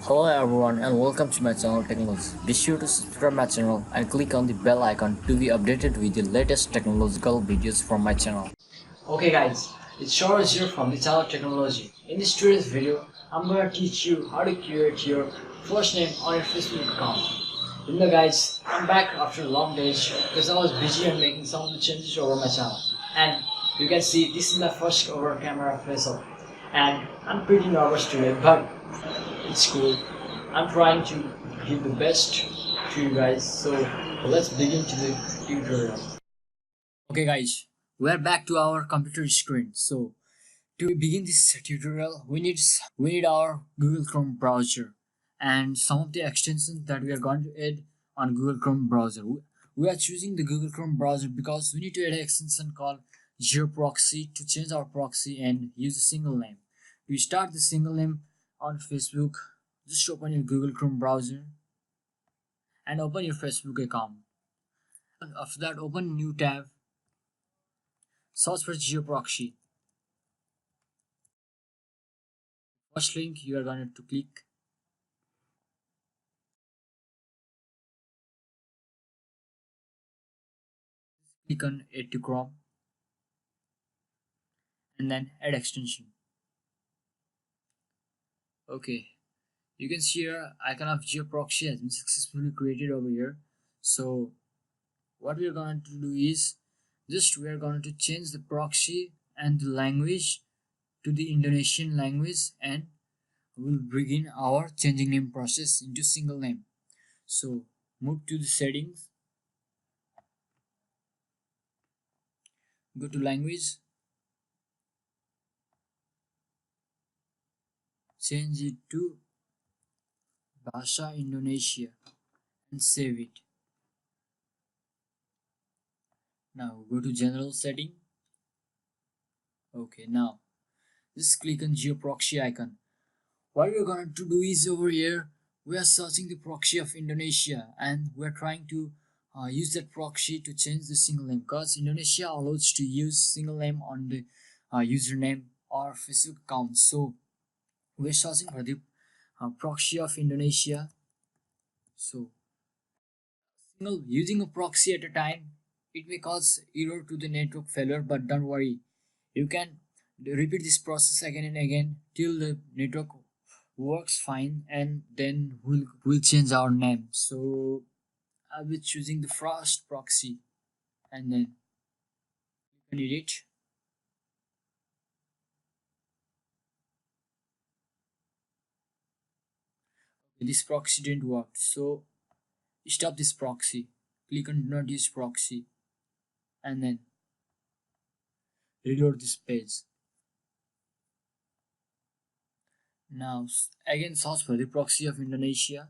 Hello everyone and welcome to my channel Technology. Be sure to subscribe my channel and click on the bell icon to be updated with the latest technological videos from my channel. Okay guys, it's Saroj here from the channel Technology. In this today's video, I'm going to teach you how to create your first name on your Facebook account. Guys, I'm back after a long days because I was busy and making some of the changes over my channel. And you can see this is my first cover camera face up. And I'm pretty nervous today, but it's cool. I'm trying to give the best to you guys. So let's begin to the tutorial. Okay guys, we're back to our computer screen. So to begin this tutorial, we need our Google Chrome browser and some of the extensions that we are going to add on Google Chrome browser. We are choosing the Google Chrome browser because we need to add an extension called GeoProxy to change our proxy and use a single name. To start the single name on Facebook, just open your Google Chrome browser and open your Facebook account. After that, open new tab, search for GeoProxy. First link you are going to click on add to Chrome and then add extension. Okay, you can see here icon of GeoProxy has been successfully created over here. So what we are going to do is just we are going to change the proxy and the language to the Indonesian language, and we'll begin our changing name process into single name. So move to the settings, go to language, change it to Bahasa Indonesia and save it. Now go to general setting. Okay, now just click on GeoProxy icon. What we're going to do is over here we are searching the proxy of Indonesia and we're trying to use that proxy to change the single name because Indonesia allows to use single name on the username or Facebook account. So we're searching for the proxy of Indonesia. So using a proxy at a time, it may cause error to the network failure, but don't worry, you can repeat this process again and again till the network works fine, and then we'll change our name. So I'll be choosing the first proxy and then you can edit. This proxy didn't work, so stop this proxy, click on do not use proxy and then reload this page. Now again search for the proxy of Indonesia,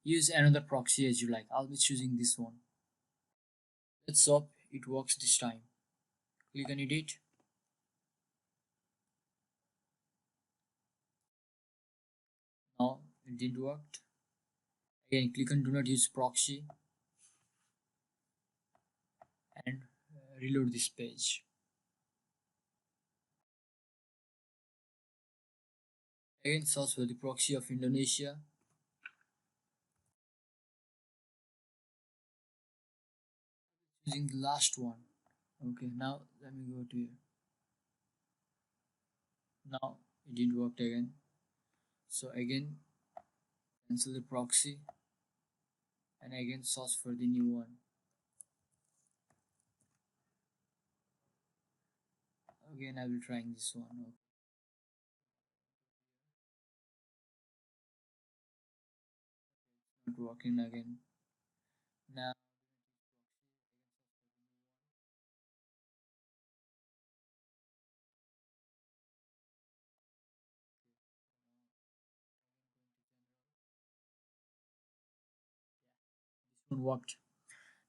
use another proxy as you like. I'll be choosing this one. Let's hope it works this time. Click on edit. Now it didn't work. Again click on do not use proxy and reload this page. Again search for the proxy of Indonesia. Using the last one. Okay, now let me go to here. Now it didn't work again. So again cancel the proxy and again search for the new one. Again I will trying this one. Okay. Not working again. Now this one worked.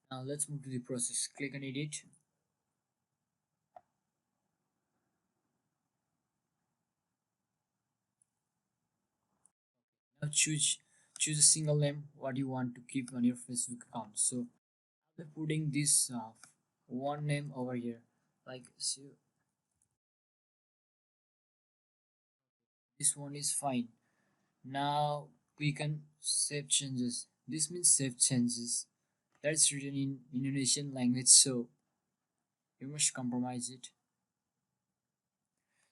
Now let's move to the process. Click on edit. Now choose a single name what you want to keep on your Facebook account. So I'll be putting this one name over here, like so. This one is fine. Now click on save changes. This means save changes. That's written in Indonesian language, so you must compromise it.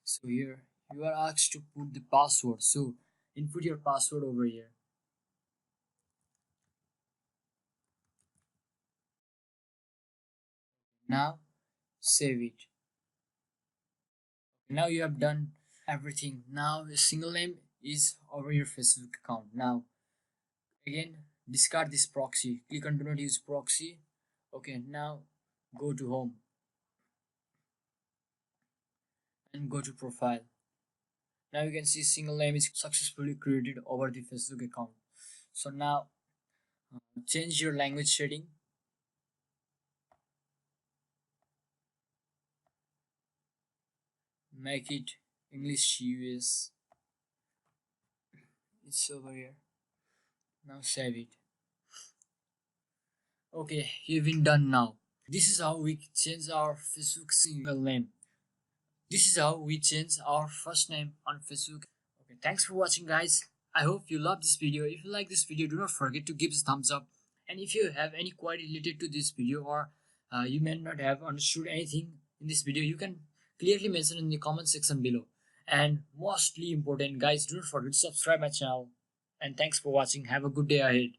So here you are asked to put the password. So input your password over here. Now save it. Now you have done everything. Now a single name is over your Facebook account. Now again discard this proxy. Click on do not use proxy. Okay, now go to home and go to profile. Now you can see single name is successfully created over the Facebook account. So now change your language setting. Make it English US. It's over here. Now save it. Okay, you've been done now. This is how we change our Facebook single name. This is how we change our first name on Facebook. Okay, thanks for watching, guys. I hope you love this video. If you like this video, do not forget to give us a thumbs up. And if you have any query related to this video, or you may not have understood anything in this video, you can clearly mention in the comment section below. And mostly important, guys, do not forget to subscribe my channel. And thanks for watching. Have a good day ahead.